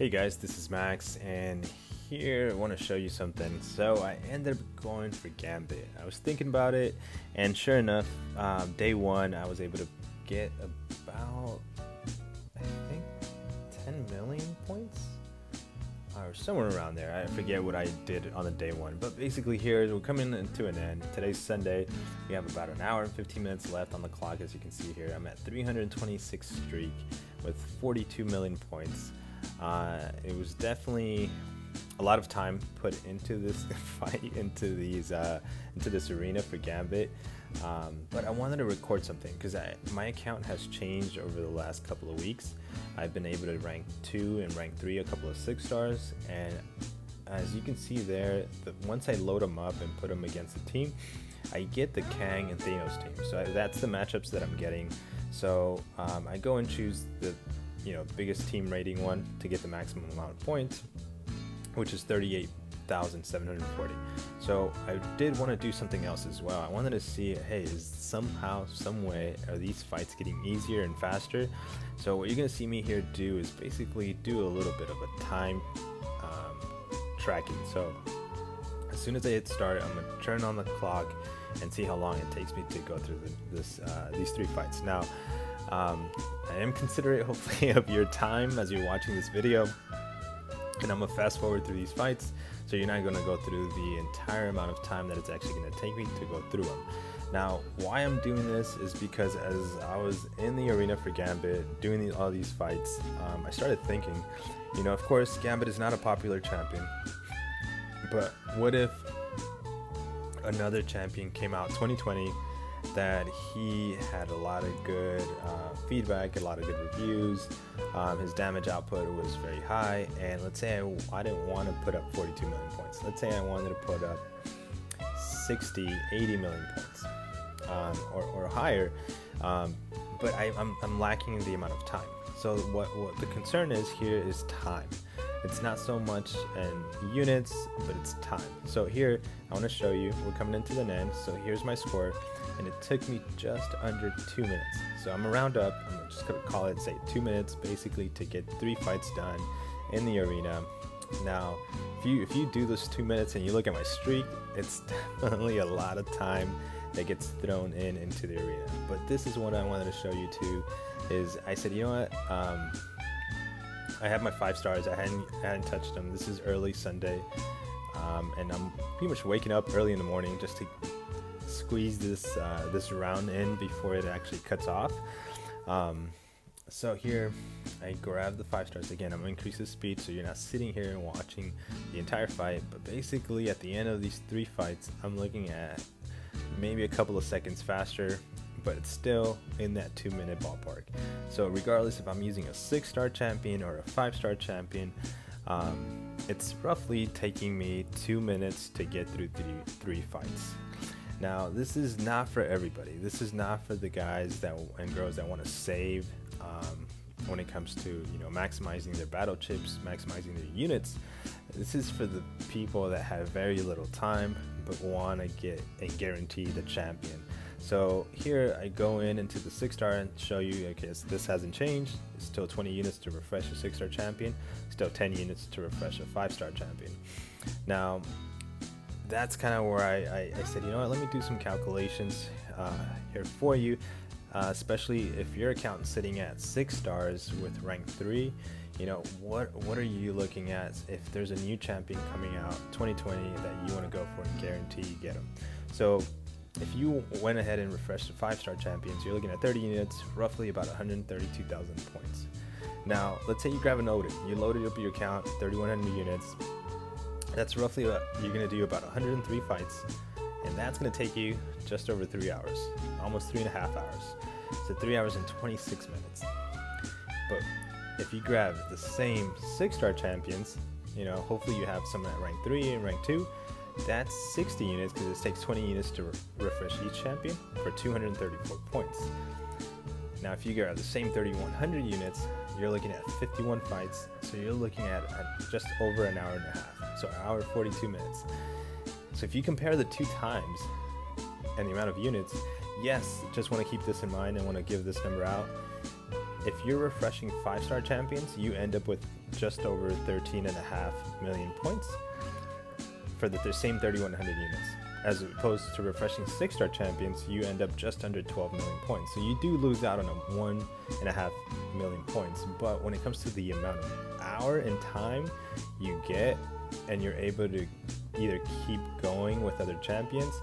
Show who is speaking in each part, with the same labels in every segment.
Speaker 1: Hey guys, this is Max, and here I want to show you something. So I ended up going for Gambit. I was thinking about it, and sure enough, day one I was able to get about, I think, 10 million points, or somewhere around there. I forget what I did on the day one, but basically here we're coming into an end. Today's Sunday. We have about an hour and 15 minutes left on the clock. As you can see here, I'm at 326 streak with 42 million points. It was definitely a lot of time put into this fight, into this arena for Gambit, but I wanted to record something because my account has changed over the last couple of weeks. I've been able to rank 2 and rank 3 a couple of 6 stars, and as you can see there, once I load them up and put them against the team, I get the Kang and Thanos team. So that's the matchups that I'm getting. So I go and choose the biggest team rating one to get the maximum amount of points, which is 38,740. So I did want to do something else as well. I wanted to see, hey, is somehow, some way, are these fights getting easier and faster? So what you're gonna see me here do is basically do a little bit of a time tracking. So as soon as I hit start, I'm gonna turn on the clock and see how long it takes me to go through these 3 fights. Now, I am considerate, hopefully, of your time as you're watching this video, and I'm gonna fast forward through these fights, so you're not gonna go through the entire amount of time that it's actually gonna take me to go through them. Now, why I'm doing this is because as I was in the arena for Gambit, doing all these fights, I started thinking, of course, Gambit is not a popular champion, but what if another champion came out 2020 that he had a lot of good feedback, a lot of good reviews, his damage output was very high, and let's say I didn't want to put up 42 million points. Let's say I wanted to put up 60, 80 million points, or higher, but I'm lacking the amount of time. So what the concern is here is time. It's not so much in units, but it's time. So here, I want to show you, we're coming into the end, so here's my score, and it took me just under 2 minutes. So I'm gonna round up, I'm just gonna call it, say 2 minutes, basically, to get 3 fights done in the arena. Now, if you do this 2 minutes and you look at my streak, it's definitely a lot of time that gets thrown into the arena. But this is what I wanted to show you too, is I said, you know what, I have my 5 stars. I hadn't touched them. This is early Sunday, and I'm pretty much waking up early in the morning just to squeeze this round in before it actually cuts off. So here I grab the 5 stars again. I'm gonna increase the speed so you're not sitting here and watching the entire fight. But basically, at the end of these 3 fights, I'm looking at maybe a couple of seconds faster, but it's still in that 2-minute ballpark. So regardless if I'm using a 6-star champion or a 5-star champion, it's roughly taking me 2 minutes to get through 3 fighs. Now, this is not for everybody. This is not for the guys and girls that want to save when it comes to maximizing their battle chips, maximizing their units. This is for the people that have very little time but want to get and guarantee the champion. So here I go into the 6-star and show you, okay, so this hasn't changed. It's still 20 units to refresh a 6-star champion, still 10 units to refresh a 5-star champion. Now, that's kind of where I said, you know what, let me do some calculations here for you, especially if your account is sitting at 6 stars with rank 3. What are you looking at if there's a new champion coming out 2020 that you want to go for and guarantee you get them? So if you went ahead and refreshed the 5-star champions, you're looking at 30 units, roughly about 132,000 points. Now, let's say you grab and load it. You loaded up your account, 3,100 units. That's roughly you're going to do about 103 fights, and that's going to take you just over 3 hours, almost 3.5 hours. So 3 hours and 26 minutes. But if you grab the same 6-star champions, hopefully you have some at rank 3 and rank 2. That's 60 units because it takes 20 units to refresh each champion for 234 points. Now, if you grab the same 3,100 units, you're looking at 51 fights, so you're looking at just over an hour and a half, so an hour 42 minutes. So if you compare the 2 times and the amount of units, yes, just want to keep this in mind and want to give this number out. if you're refreshing 5-star champions, you end up with just over 13.5 million points for the same 3,100 units. As opposed to refreshing 6-star champions, you end up just under 12 million points. So you do lose out on a 1.5 million points. But when it comes to the amount of hour and time you get, and you're able to either keep going with other champions,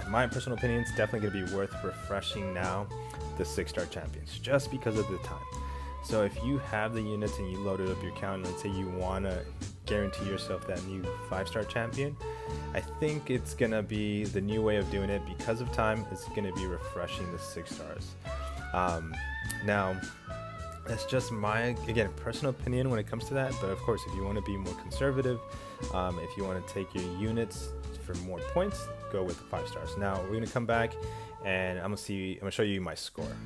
Speaker 1: my personal opinion, it's definitely going to be worth refreshing now the 6-star champions, just because of the time. So if you have the units and you loaded up your account, and let's say you want to guarantee yourself that new 5-star champion, I think it's going to be the new way of doing it. Because of time, it's going to be refreshing the 6 stars. Now, that's just my, again, personal opinion when it comes to that. But of course, if you want to be more conservative, if you want to take your units for more points, go with the 5 stars. Now we're going to come back and I'm going to show you my score.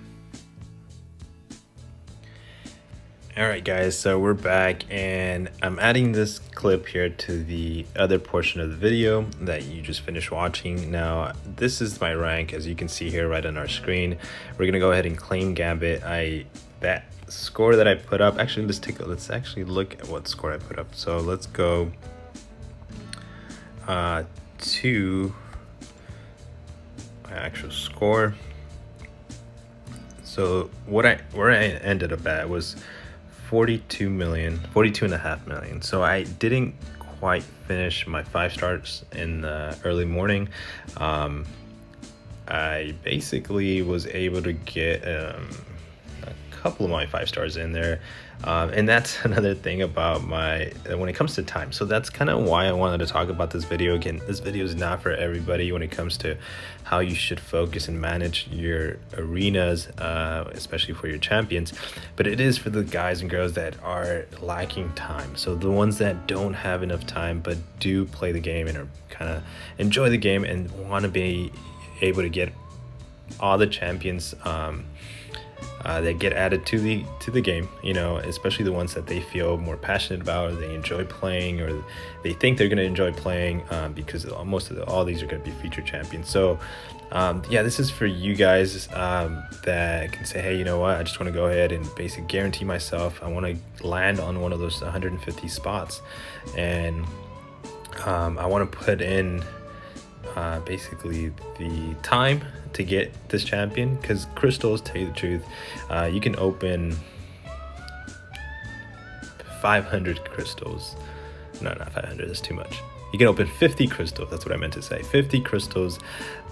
Speaker 1: Alright guys, so we're back and I'm adding this clip here to the other portion of the video that you just finished watching. Now this is my rank, as you can see here right on our screen. We're gonna go ahead and claim Gambit. That score that I put up, actually let's actually look at what score I put up. So let's go to my actual score. So where I ended up at was 42.5 million. So I didn't quite finish my 5 stars in the early morning. I basically was able to get a couple of my 5 stars in there, and that's another thing about when it comes to time. So that's kind of why I wanted to talk about this video. Again, this video is not for everybody when it comes to how you should focus and manage your arenas, especially for your champions, but it is for the guys and girls that are lacking time. So the ones that don't have enough time but do play the game and are kind of enjoy the game and want to be able to get all the champions that get added to the game, you know, especially the ones that they feel more passionate about, or they enjoy playing, or they think they're going to enjoy playing, because all these are going to be featured champions. So yeah, this is for you guys that can say, hey, you know what, I just want to go ahead and basically guarantee myself I want to land on one of those 150 spots, and I want to put in basically the time to get this champion, because crystals, tell you the truth, you can open 500 crystals. No, not 500, that's too much. You can open 50 crystals, that's what I meant to say, 50 crystals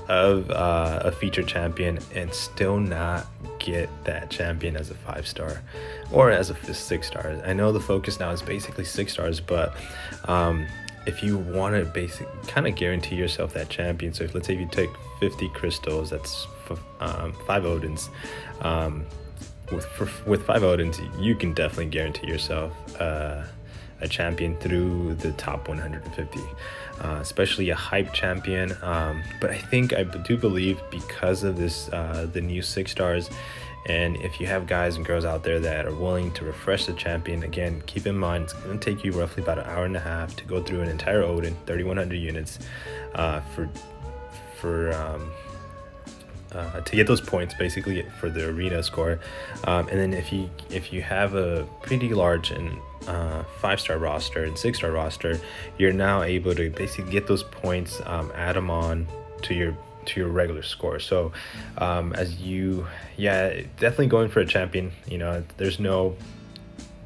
Speaker 1: of a featured champion and still not get that champion as a 5-star or as a 6-star. I know the focus now is basically 6 stars, but if you want to kind of guarantee yourself that champion, so if, let's say if you take 50 crystals, that's 5 Odins, with 5 Odins you can definitely guarantee yourself a champion through the top 150, especially a hype champion. But I do believe, because of this the new 6 stars, and if you have guys and girls out there that are willing to refresh the champion, again, keep in mind it's going to take you roughly about an hour and a half to go through an entire Odin, 3,100 units, to get those points basically for the arena score. And then if you have a pretty large and 5-star roster and 6-star roster, you're now able to basically get those points, add them on to your regular score. So definitely going for a champion, you know, there's no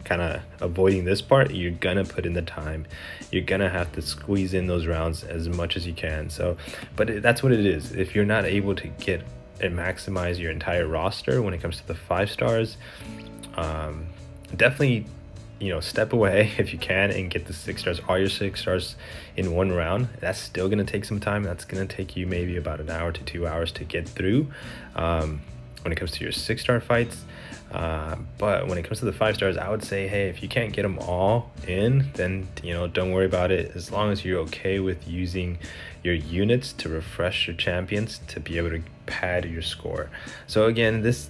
Speaker 1: kind of avoiding this part. You're gonna put in the time, you're gonna have to squeeze in those rounds as much as you can. So that's what it is. If you're not able to get and maximize your entire roster when it comes to the 5 stars, definitely, you know, step away if you can and get the 6 stars, all your 6 stars in one round. That's still going to take some time. That's going to take you maybe about an hour to 2 hours to get through when it comes to your 6-star fights. But when it comes to the 5 stars, I would say, hey, if you can't get them all in, then, you know, don't worry about it, as long as you're okay with using your units to refresh your champions to be able to pad your score. So again, this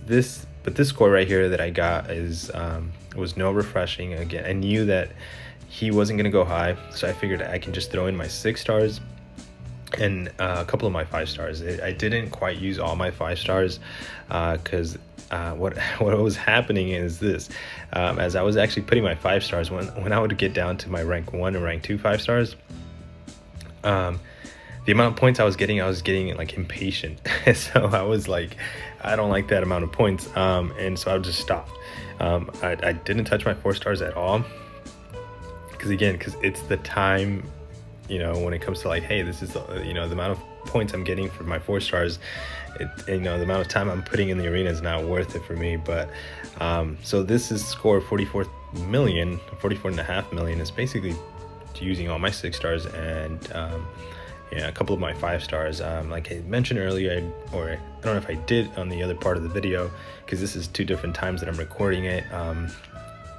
Speaker 1: score right here that I got was no refreshing. Again, I knew that he wasn't going to go high, so I figured I can just throw in my 6 stars and a couple of my 5 stars. I didn't quite use all my 5 stars because what was happening is this: as I was actually putting my 5 stars, when I would get down to my rank 1 and rank 2 5 stars, the amount of points I was getting like impatient. So I was like, I don't like that amount of points, and so I would just stop. I didn't touch my 4 stars at all, because it's the time, when it comes to like, hey, this is the amount of points I'm getting for my 4 stars. The amount of time I'm putting in the arena is not worth it for me. But so this is score 44.5 million is basically using all my 6 stars and a couple of my 5 stars. Like I mentioned earlier, or I don't know if I did on the other part of the video, because this is 2 different times that I'm recording it,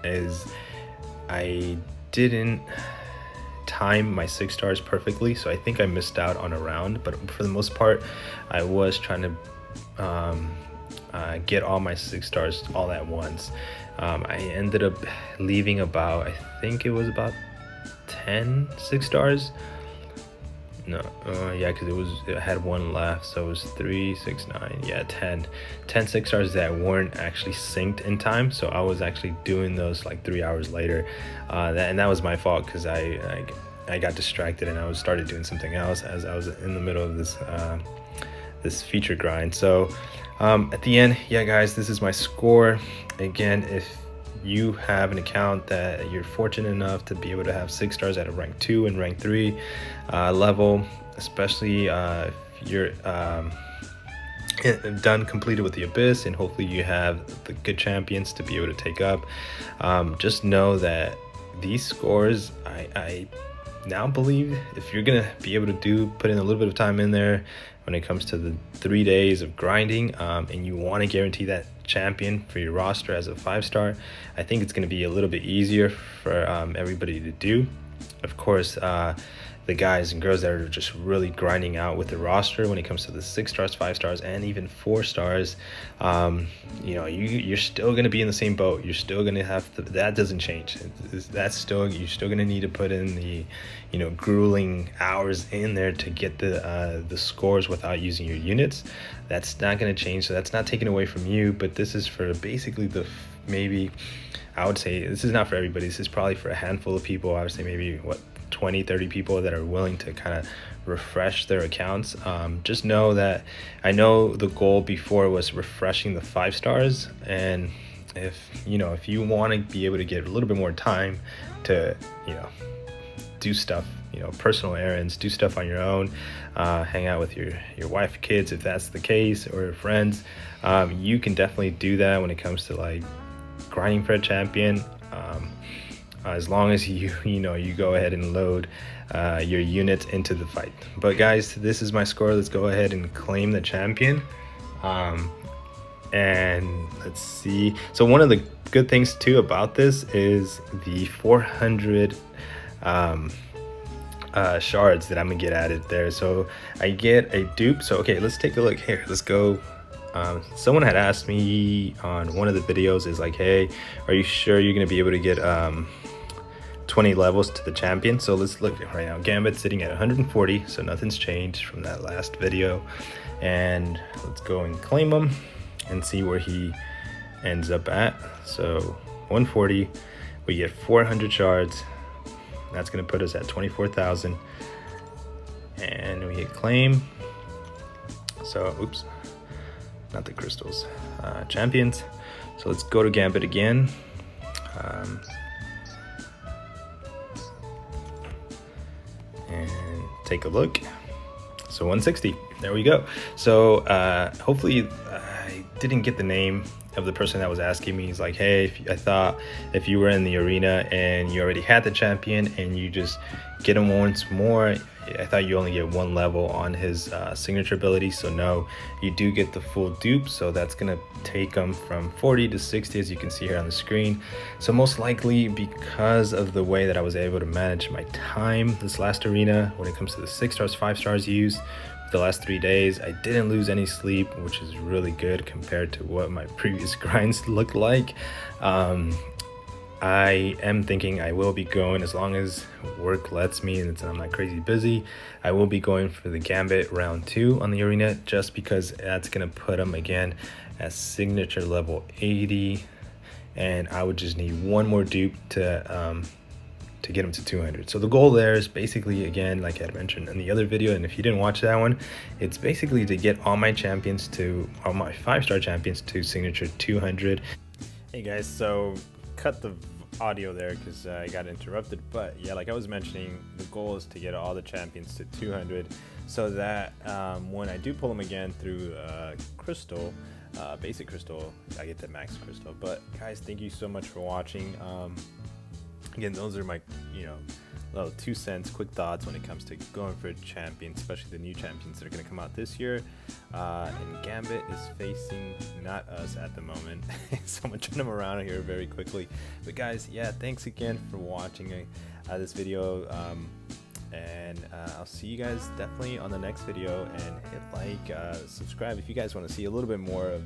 Speaker 1: is I didn't time my 6 stars perfectly, so I think I missed out on a round. But for the most part, I was trying to get all my 6 stars all at once. I ended up leaving about, I think it was about 10 6 stars. No, yeah, because it had 1 left, so it was 3, 6, 9, yeah, 10 6 stars that weren't actually synced in time. So I was actually doing those like 3 hours later, and that was my fault, because I got distracted and I started doing something else as I was in the middle of this feature grind. So at the end, yeah guys, this is my score. Again, if you have an account that you're fortunate enough to be able to have 6 stars at a rank 2 and rank 3 level, especially if you're completed with the Abyss, and hopefully you have the good champions to be able to take up, just know that these scores, I now believe, if you're gonna be able to put in a little bit of time in there when it comes to the 3 days of grinding, and you want to guarantee that champion for your roster as a 5 star, I think it's going to be a little bit easier for everybody to do. Of course, the guys and girls that are just really grinding out with the roster when it comes to the 6 stars, 5 stars, and even 4 stars, you're still going to be in the same boat. You're still going to have to, that doesn't change. You're still going to need to put in the grueling hours in there to get the scores without using your units. That's not going to change, so that's not taken away from you. But this is for basically maybe, I would say this is not for everybody. This is probably for a handful of people. I would say maybe 20-30 people that are willing to kind of refresh their accounts. Just know that I know the goal before was refreshing the 5 stars, and if you want to be able to get a little bit more time to do stuff, personal errands, do stuff on your own, hang out with your wife, kids, if that's the case, or friends, you can definitely do that when it comes to like grinding for a champion, as long as you go ahead and load your units into the fight. But guys, this is my score. Let's go ahead and claim the champion, and let's see. So one of the good things too about this is the 400 shards that I'm gonna get added there. So I get a dupe. So okay, let's take a look here. Let's go. Someone had asked me on one of the videos, is like, hey, are you sure you're gonna be able to get 20 levels to the champion? So let's look right now. Gambit's sitting at 140, so nothing's changed from that last video. And let's go and claim him and see where he ends up at. So 140, we get 400 shards. That's gonna put us at 24,000, and we hit claim. So oops, not the crystals, champions. So let's go to Gambit again. And take a look. So 160, there we go. So hopefully I didn't get the name of the person that was asking me. He's like, hey, I thought if you were in the arena and you already had the champion and you just get him once more, I thought you only get 1 level on his signature ability. So no, you do get the full dupe. So that's gonna take him from 40 to 60, as you can see here on the screen. So most likely, because of the way that I was able to manage my time this last arena when it comes to the 6 stars, 5 stars use, the last 3 days, I didn't lose any sleep, which is really good compared to what my previous grinds looked like. I am thinking I will be going, as long as work lets me and I'm not crazy busy. I will be going for the Gambit round 2 on the arena, just because that's gonna put him again at signature level 80, and I would just need one more dupe to get him to 200. So the goal there is basically, again, like I had mentioned in the other video, and if you didn't watch that one, it's basically to get all my 5-star champions to signature 200. Hey guys, so cut the audio there because I got interrupted, but yeah, like I was mentioning, the goal is to get all the champions to 200, so that when I do pull them again through crystal, basic crystal, I get the max crystal. But guys, thank you so much for watching. Again, those are my, little 2 cents, quick thoughts when it comes to going for champions, especially the new champions that are going to come out this year. And Gambit is facing not us at the moment, so I'm going to turn him around here very quickly. But guys, yeah, thanks again for watching this video, and I'll see you guys definitely on the next video. And hit like, subscribe if you guys want to see a little bit more of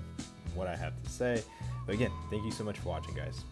Speaker 1: what I have to say. But again, thank you so much for watching, guys.